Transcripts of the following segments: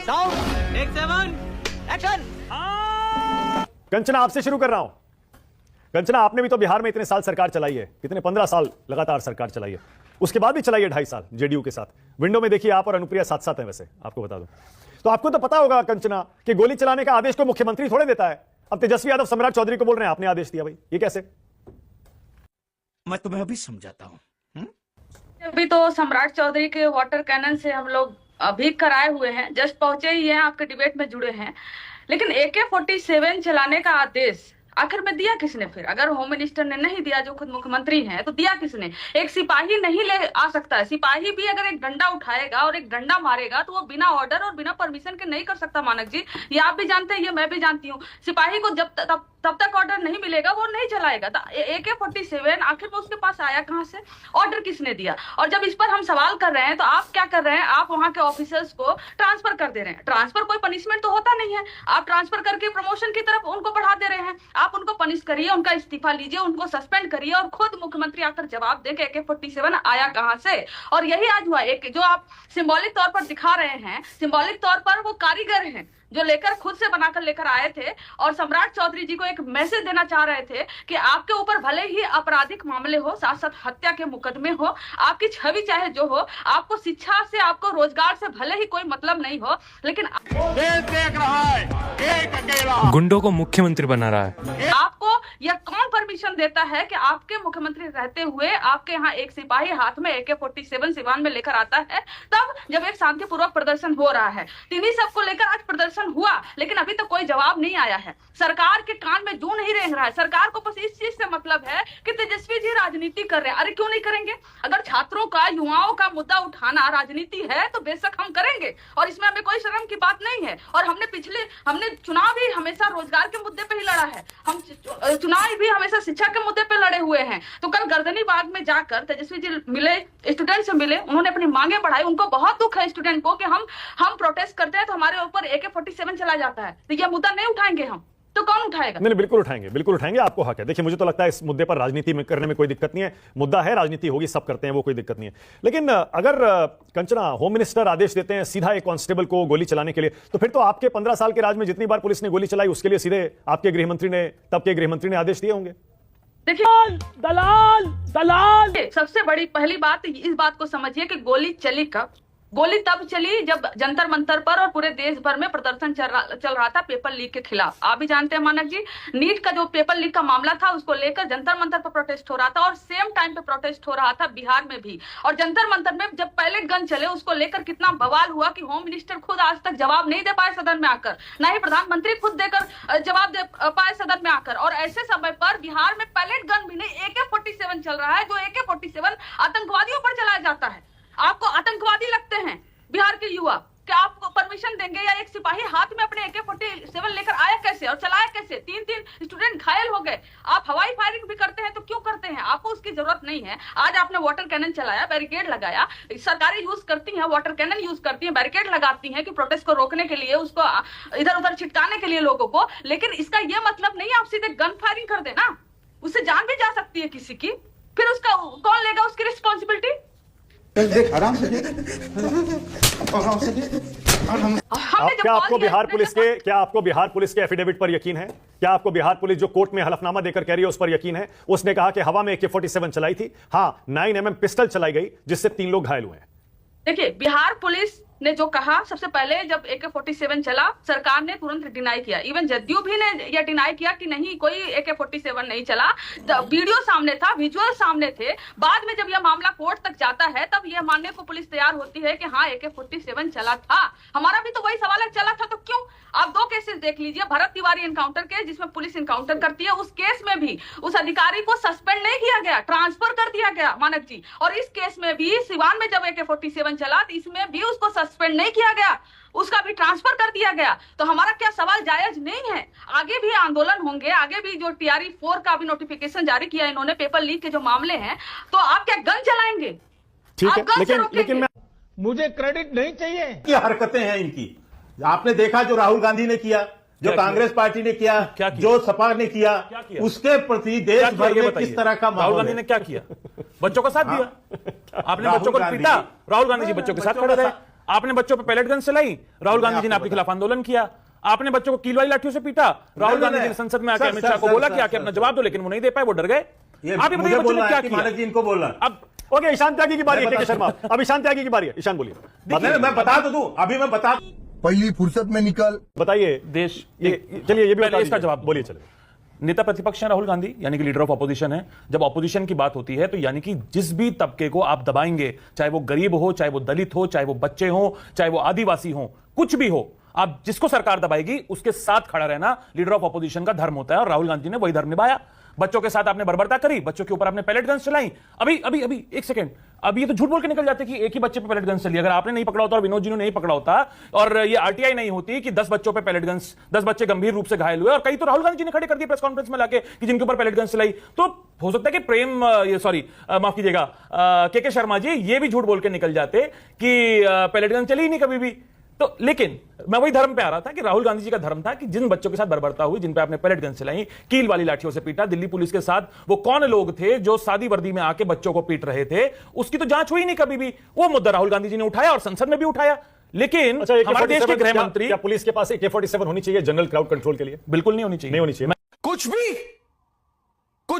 Sound take 7 action. Kanchana आपसे शुरू कर रहा हूं। कंचना आपने भी तो बिहार में इतने साल सरकार चलाई है, कितने 15 साल लगातार सरकार चलाई है, उसके बाद भी चलाई है 2.5 साल जेडीयू के साथ। विंडो में देखिए आप और अनुप्रिया साथ साथ हैं, वैसे आपको बता दूं तो आपको तो पता होगा कंचना कि गोली चलाने का आदेश कोई मुख्यमंत्री थोड़े देता है। अब तेजस्वी यादव सम्राट चौधरी को बोल रहे हैं आपने आदेश दिया, भाई ये कैसे? मैं तुम्हें अभी समझाता हूं। अभी तो सम्राट चौधरी के वाटर कैनन से हम लोग अभी कराए हुए हैं, जस्ट पहुंचे ही हैं, आपके डिबेट में जुड़े हैं। लेकिन AK-47 चलाने का आदेश आखिर में दिया किसने? फिर अगर होम मिनिस्टर ने नहीं दिया, जो खुद मुख्यमंत्री हैं, तो दिया किसने? एक सिपाही नहीं ले आ सकता है। सिपाही भी अगर एक डंडा उठाएगा और एक डंडा मारेगा तो वो बिना ऑर्डर और बिना परमिशन के नहीं कर सकता। मानक जी, ये आप भी जानते हैं, ये मैं भी जानती हूँ। सिपाही को तब तक ऑर्डर नहीं मिलेगा वो नहीं चलाएगा। AK-47 आखिर में उसके पास आया कहां से? ऑर्डर किसने दिया? और जब इस पर हम सवाल कर रहे हैं तो आप क्या कर रहे हैं? आप वहां के ऑफिसर्स को ट्रांसफर कर दे रहे हैं। ट्रांसफर कोई पनिशमेंट तो होता नहीं है, आप ट्रांसफर करके प्रमोशन की तरफ उनको बढ़ा दे रहे हैं। आप उनको पनिश करिए, उनका इस्तीफा लीजिए, उनको सस्पेंड करिए और खुद मुख्यमंत्री आकर जवाब दे कि AK-47 आया कहां से। और यही आज हुआ। एक जो आप सिंबॉलिक तौर पर दिखा रहे हैं, सिंबॉलिक तौर पर वो कारीगर हैं जो लेकर खुद से बनाकर लेकर आए थे और सम्राट चौधरी जी को एक मैसेज देना चाह रहे थे कि आपके ऊपर भले ही आपराधिक मामले हो, साथ साथ हत्या के मुकदमे हो, आपकी छवि चाहे जो हो, आपको शिक्षा से, आपको रोजगार से भले ही कोई मतलब नहीं हो, लेकिन देख रहा है एक अकेला गुंडों को मुख्यमंत्री बना रहा है। आपको यह कौन परमिशन देता है कि आपके मुख्यमंत्री रहते हुए आपके यहाँ एक सिपाही हाथ में AK-47 सिवान में लेकर आता है, तब जब एक शांतिपूर्वक प्रदर्शन हो रहा है। इन्हीं सबको लेकर आज प्रदर्शन हुआ, लेकिन अभी तक कोई जवाब नहीं आया है। सरकार के कान में जू नहीं रेंग रहा है। सरकार को बस इस चीज से मतलब है कि तेजस्वी जी राजनीति कर रहे हैं। अरे क्यों नहीं करेंगे? अगर छात्रों का, युवाओं का मुद्दा उठाना राजनीति है तो बेशक हम करेंगे और इसमें हमें कोई शर्म की बात नहीं है। और हमने चुनाव भी हमेशा रोजगार के मुद्दे पे ही लड़ा है, हम चुनाव भी हमेशा शिक्षा के मुद्दे पे लड़े हुए हैं। तो कल गर्दनी बाग में जाकर तेजस्वी जी मिले, स्टूडेंट से मिले, उन्होंने अपनी मांगे बढ़ाई। उनको बहुत दुख है स्टूडेंट को कि हम प्रोटेस्ट करते हैं तो हमारे ऊपर AK-47 चला जाता है, तो यह मुद्दा नहीं उठाएंगे हम तो कौन उठाएगा? नहीं, बिल्कुल उठाएंगे, बिल्कुल उठाएंगे, आपको हक है। देखिए मुझे तो लगता है इस मुद्दे पर राजनीति में करने में कोई दिक्कत नहीं है। मुद्दा है, राजनीति होगी, सब करते हैं, वो कोई दिक्कत नहीं है। लेकिन अगर कंचना होम मिनिस्टर आदेश देते हैं सीधा एक कांस्टेबल को गोली चलाने के लिए, तो फिर तो आपके 15 साल के राज में जितनी बार पुलिस ने गोली चलाई उसके लिए सीधे आपके गृहमंत्री ने, तब के गृहमंत्री ने आदेश दिए होंगे। देखिए, दलाल सबसे बड़ी पहली बात इस बात को समझिए कि गोली चली कब? गोली तब चली जब जंतर मंतर पर और पूरे देश भर में प्रदर्शन चल रहा था पेपर लीक के खिलाफ। आप भी जानते हैं मानक जी, नीट का जो पेपर लीक का मामला था उसको लेकर जंतर मंतर पर प्रोटेस्ट हो रहा था और सेम टाइम पे प्रोटेस्ट हो रहा था बिहार में भी। और जंतर मंतर में जब पैलेट गन चले उसको लेकर कितना बवाल हुआ कि होम मिनिस्टर खुद आज तक जवाब नहीं दे पाए सदन में आकर, ना ही प्रधानमंत्री खुद देकर जवाब दे पाए सदन में आकर। और ऐसे समय पर बिहार में पैलेट गन भी नहीं, AK-47 चल रहा है, जो AK-47 आतंकवादियों पर चलाया जाता है। आपको आतंकवादी लगते हैं बिहार के युवा, क्या आपको परमिशन देंगे? या एक सिपाही हाथ में अपने AK-47 लेकर आया कैसे और चलाया कैसे? 3 स्टूडेंट घायल हो गए। आप हवाई फायरिंग भी करते हैं तो क्यों करते हैं? आपको उसकी जरूरत नहीं है। आज आपने वाटर कैनन चलाया, बैरिकेड लगाया, सरकारें यूज करती हैं, वाटर कैनन यूज करती हैं, बैरिकेड लगाती हैं कि प्रोटेस्ट को रोकने के लिए, उसको इधर उधर छिटकाने के लिए लोगों को। लेकिन इसका यह मतलब नहीं आप सीधे गन फायरिंग कर देना, उससे जान भी जा सकती है किसी की, फिर उसका कौन लेगा उसकी रिस्पॉन्सिबिलिटी? देख आराम से क्या आपको बिहार पुलिस के एफिडेविट पर यकीन है? क्या आपको बिहार पुलिस जो कोर्ट में हलफनामा देकर कह रही है उस पर यकीन है? उसने कहा कि हवा में AK-47 चलाई थी, हाँ 9mm पिस्टल चलाई गई जिससे 3 लोग घायल हुए हैं। देखिए, बिहार पुलिस ने जो कहा, सबसे पहले जब AK-47 चला सरकार ने तुरंत डिनाई किया। इवन जदयू भी ने यह डिनाई किया कि नहीं कोई AK-47 नहीं चला। वीडियो सामने था, विजुअल सामने थे। बाद में जब यह मामला कोर्ट तक जाता है तब यह मानने को पुलिस तैयार होती है कि हाँ AK-47 चला था। हमारा भी तो वही सवाल है, चला था तो क्यों? आप 2 केसेस देख लीजिए, भरत तिवारी एनकाउंटर केस जिसमें पुलिस एनकाउंटर करती है, उस केस में भी उस अधिकारी को सस्पेंड नहीं किया गया, ट्रांसफर कर दिया गया मानक जी। और इस केस में भी सिवान में जब AK-47 चला तो इसमें भी उसको सस्पेंड नहीं किया गया, उसका भी ट्रांसफर कर दिया गया। तो हमारा क्या सवाल जायज नहीं है? आगे भी आंदोलन होंगे, आगे भी जो TRE-4 का भी नोटिफिकेशन जारी किया इन्होंने, पेपर लीक के जो मामले हैं, तो आप क्या गन चलाएंगे? ठीक है, लेकिन मुझे क्रेडिट नहीं चाहिए। क्या हरकतें हैं इनकी? आपने देखा जो राहुल गांधी ने किया, जो कांग्रेस पार्टी ने किया, जो सपा ने किया, उसके प्रति देश भर में किस तरह का राहुल गांधी ने क्या किया? बच्चों का साथ दिया। आपने बच्चों को पीटा, राहुल गांधी जी बच्चों के साथ खड़े रहे। आपने बच्चों पे पैलेट गन चलाई, राहुल गांधी जी ने आपके खिलाफ आंदोलन किया। आपने बच्चों को कील वाली लाठियों से पीटा, राहुल गांधी जी ने संसद में आके अमित शाह को बोला कि आके अपना जवाब दो, लेकिन वो नहीं दे पाए, वो डर गए। आप ये बताइए बच्चों ने क्या किया? मानक जी इनको बोलना। अब ओके, ईशान त्यागी की बारी है। के शर्मा, अब ईशान त्यागी की बारी है। ईशान बोलिए। मैं बता तो दूं, अभी मैं बता पहली फुर्सत में निकल बताइए। देश चलिए, ये भी पहले इसका जवाब बोलिए। चलिए, नेता प्रतिपक्ष हैं राहुल गांधी, यानी कि लीडर ऑफ अपोजिशन है। जब अपोजिशन की बात होती है तो यानी कि जिस भी तबके को आप दबाएंगे, चाहे वो गरीब हो, चाहे वो दलित हो, चाहे वो बच्चे हो, चाहे वो आदिवासी हो, कुछ भी हो, आप जिसको सरकार दबाएगी उसके साथ खड़ा रहना लीडर ऑफ अपोजिशन का धर्म होता है। और राहुल गांधी ने वही धर्म निभाया। बच्चों के साथ आपने बर्बरता करी, बच्चों के ऊपर आपने पैलेट गन्स चलाई। अभी अभी अभी एक सेकंड, अभी ये तो झूठ बोल के निकल जाते कि एक ही बच्चे पे पैलेट गन्स चली। अगर आपने नहीं पकड़ा होता और विनोद जी ने नहीं पकड़ा होता और ये आरटीआई नहीं होती कि 10 बच्चों पे पैलेट गन्स, 10 बच्चे गंभीर रूप से घायल हुए और कई तो राहुल गांधी जी ने खड़े कर दिए प्रेस कॉन्फ्रेंस में लाके कि जिनके ऊपर पैलेट गन्स चलाई, तो हो सकता है कि माफ कीजिएगा, के शर्मा जी ये भी झूठ बोल के निकल जाते कि पैलेट गन चली ही नहीं कभी भी। तो लेकिन मैं वही धर्म पे आ रहा था कि राहुल गांधी जी का धर्म था कि जिन बच्चों के साथ बर्बरता हुई, जिन पे आपने पैलेट गन चलाई, कील वाली लाठियों से पीटा, दिल्ली पुलिस के साथ वो कौन लोग थे जो सादी वर्दी में आके बच्चों को पीट रहे थे, उसकी तो जांच हुई नहीं कभी भी। वो मुद्दा राहुल गांधी जी ने उठाया और संसद में भी उठाया। लेकिन हमारे देश के गृह मंत्री, क्या पुलिस के पास AK-47 होनी चाहिए जनरल क्राउड कंट्रोल के लिए? बिल्कुल नहीं होनी चाहिए, नहीं होनी चाहिए। कुछ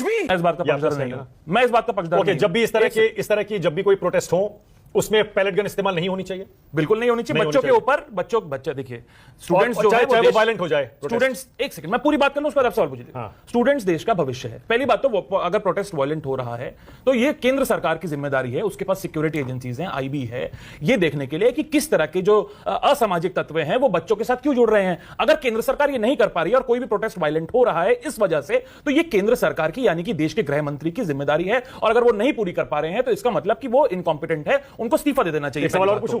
भी मैं इस बात का पक्षधर नहीं हूं। मैं इस बात का पक्षधर नहीं हूं। जब भी इस तरह की जब भी कोई प्रोटेस्ट हो उसमें पैलेट गन इस्तेमाल नहीं होनी चाहिए, बिल्कुल नहीं होनी चाहिए। बच्चों के ऊपर बच्चे देखिए, स्टूडेंट्स जो है वो वायलेंट हो जाए, स्टूडेंट्स, एक सेकंड मैं पूरी बात कर लूं, उसके बाद आप सवाल पूछिए। स्टूडेंट्स देश का भविष्य है। पहली बात तो अगर प्रोटेस्ट वायलेंट हो रहा है तो ये केंद्र सरकार की जिम्मेदारी है, उसके पास सिक्योरिटी एजेंसीज हैं, IB है, ये देखने के लिए कि किस तरह के जो असामाजिक तत्व हैं वो बच्चों के साथ क्यों जुड़ रहे हैं। अगर केंद्र सरकार ये नहीं कर पा रही है और कोई भी प्रोटेस्ट वायलेंट हो रहा है इस वजह से, तो ये केंद्र सरकार की यानी कि देश के गृह मंत्री की जिम्मेदारी है। और अगर वो नहीं पूरी कर पा रहे हैं तो इसका मतलब कि वो इनकॉम्पिटेंट है, उनको इस्तीफा दे देना चाहिए। एक सवाल और पूछूं?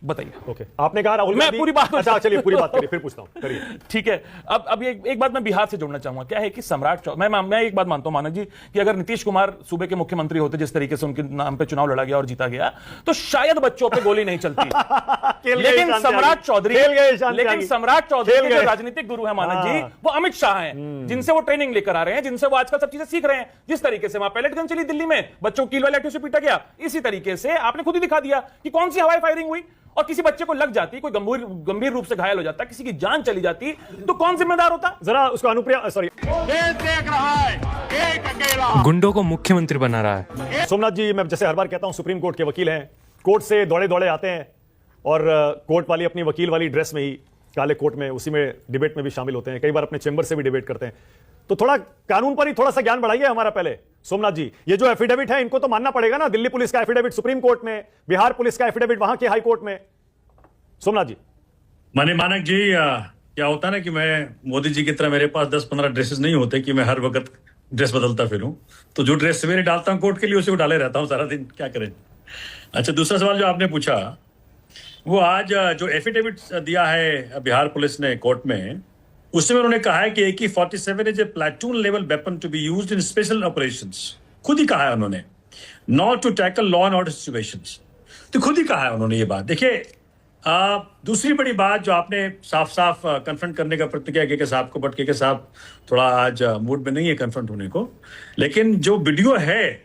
बताइए। ओके, आपने कहा राहुल मैं पूरी बात, अच्छा चलिए पूरी बात करिए, फिर पूछता हूं, करिए। ठीक है, अब एक बात मैं बिहार से जोड़ना चाहूंगा। क्या है कि मैं एक बात मानता हूं मानक जी कि अगर नीतीश कुमार सूबे के मुख्यमंत्री होते, जिस तरीके से उनके नाम पे चुनाव लड़ा गया और जीता गया, तो शायद बच्चों पे गोली नहीं चलती। लेकिन सम्राट चौधरी के जो राजनीतिक गुरु है मानक जी, वो अमित शाह हैं, जिनसे वो ट्रेनिंग लेकर आ रहे हैं, जिनसे वो आजकल सब चीजें सीख रहे हैं। जिस तरीके से वहां पैलेट गन चली दिल्ली में, बच्चों को कील वाली लाठियों से पीटा गया, इसी तरीके से आपने खुद ही दिखा दिया कि कौन सी हवाई फायरिंग हुई। और किसी बच्चे को लग जाती, कोई गंभीर रूप से घायल हो जाता, किसी की जान चली जाती, तो कौन जिम्मेदार होता? जरा उसको अनुप्रिया, सॉरी, देख रहा है एक अकेला। गुंडों को मुख्यमंत्री बना रहा है। सोमनाथ जी, मैं जैसे हर बार कहता हूं, सुप्रीम कोर्ट के वकील हैं, कोर्ट से दौड़े आते हैं और कोर्ट वाली अपनी वकील वाली ड्रेस में ही, काले कोट में, उसी में डिबेट में भी शामिल होते हैं, कई बार अपने चेंबर से भी डिबेट करते हैं। तो थोड़ा कानून पर ही थोड़ा सा ज्ञान बढ़ाइए हमारा पहले। सोमनाथ जी, ये जो एफिडेविट है इनको तो मानना पड़ेगा ना, दिल्ली पुलिस का एफिडेविट सुप्रीम कोर्ट में, बिहार पुलिस का एफिडेविट वहां के हाई कोर्ट में। सोमनाथ जी, माने मानक जी, क्या होता ना कि मैं मोदी जी की तरह मेरे पास 10-15 ड्रेसेस नहीं होते कि मैं हर वक्त ड्रेस बदलता फिरूं। तो जो ड्रेस सवेरे डालता हूं कोर्ट के लिए, उसे को डाले रहता हूं सारा दिन, क्या करें। अच्छा, दूसरा सवाल जो आपने पूछा, वो आज जो एफिडेविट दिया है बिहार पुलिस ने कोर्ट में, उसमें उन्होंने कहा है कि AK-47 is a platoon level weapon to be used in special operations. खुद ही कहा है उन्होंने, not to tackle law and order situations. तो खुद ही कहा है उन्होंने ये बात। देखिए, दूसरी बड़ी बात जो आपने साफ कन्फ्रंट करने का प्रयत्न किया के साहब को, बट के साहब थोड़ा आज मूड में नहीं है कन्फ्रंट होने को, लेकिन जो वीडियो है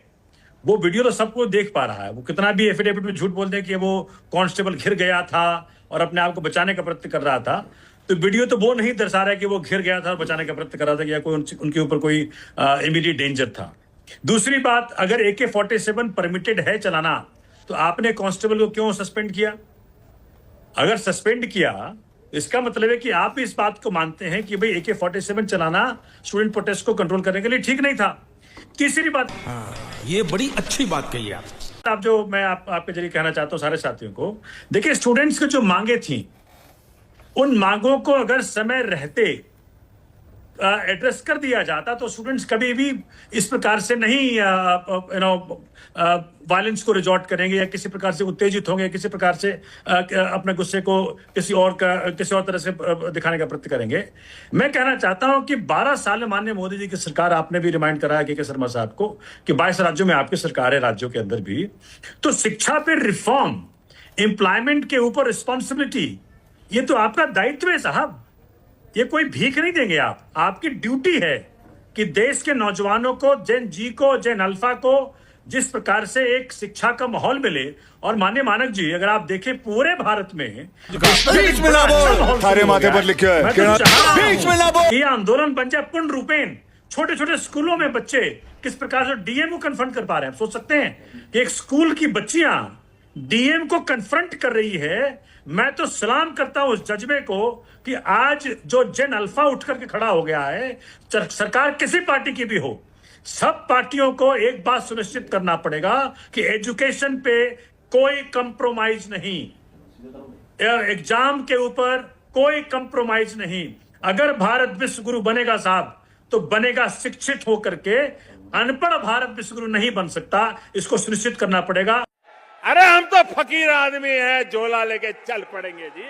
वो वीडियो तो सबको देख पा रहा है। वो कितना भी एफिडेविट में झूठ बोल दे कि वो कांस्टेबल घिर गया था और अपने आप को बचाने का प्रयत्न कर रहा था, तो वीडियो तो वो नहीं दर्शा रहा है कि वो घिर गया था और बचाने का प्रयत्न कर रहा था या कोई उनके ऊपर कोई इमीडिएट डेंजर था। दूसरी बात, अगर AK-47 परमिटेड है चलाना, तो आपने कांस्टेबल को क्यों सस्पेंड किया? अगर सस्पेंड किया, इसका मतलब है कि आप भी इस बात को मानते हैं कि भाई AK-47 चलाना स्टूडेंट प्रोटेस्ट को कंट्रोल करने के लिए ठीक नहीं था। तीसरी बात, ये बड़ी अच्छी बात कही आप जो मैं आपके जरिए कहना चाहता हूं सारे साथियों को, देखिए, स्टूडेंट्स की जो मांगे थी, उन मांगों को अगर समय रहते एड्रेस कर दिया जाता तो स्टूडेंट्स कभी भी इस प्रकार से नहीं वायलेंस को रिजॉर्ट करेंगे या किसी प्रकार से उत्तेजित होंगे, किसी प्रकार से अपने गुस्से को किसी और तरह से दिखाने का प्रयत्न करेंगे। मैं कहना चाहता हूं कि 12 साल में माननीय मोदी जी की सरकार, आपने भी रिमाइंड कराया के शर्मा साहब को कि 22 राज्यों में आपकी सरकार है, राज्यों के अंदर भी, तो शिक्षा पे रिफॉर्म, एम्प्लॉयमेंट के ऊपर रिस्पॉन्सिबिलिटी, ये तो आपका दायित्व है साहब। ये कोई भीख नहीं देंगे आप, आपकी ड्यूटी है कि देश के नौजवानों को, जेन जी को, जेन अल्फा को जिस प्रकार से एक शिक्षा का माहौल मिले। और माननीय मानक जी, अगर आप देखें पूरे भारत में बीच में ना बोल, थारे माथे पर लिखा है बीच में ना बोल। ये आंदोलन बन जाए पूर्ण रूपेण। छोटे छोटे स्कूलों में बच्चे किस प्रकार से डीएम को कन्फ्रंट कर पा रहे हैं, आप सोच सकते हैं कि एक स्कूल की बच्चियां डीएम को कन्फ्रंट कर रही है। मैं तो सलाम करता हूं उस जज्बे को कि आज जो जन अल्फा उठ करके खड़ा हो गया है। सरकार किसी पार्टी की भी हो, सब पार्टियों को एक बात सुनिश्चित करना पड़ेगा कि एजुकेशन पे कोई कंप्रोमाइज नहीं, एग्जाम के ऊपर कोई कंप्रोमाइज नहीं। अगर भारत विश्व गुरु बनेगा साहब, तो बनेगा शिक्षित होकर के, अनपढ़ भारत विश्व गुरु नहीं बन सकता। इसको सुनिश्चित करना पड़ेगा। अरे हम तो फकीर आदमी हैं, झोला लेके चल पड़ेंगे जी।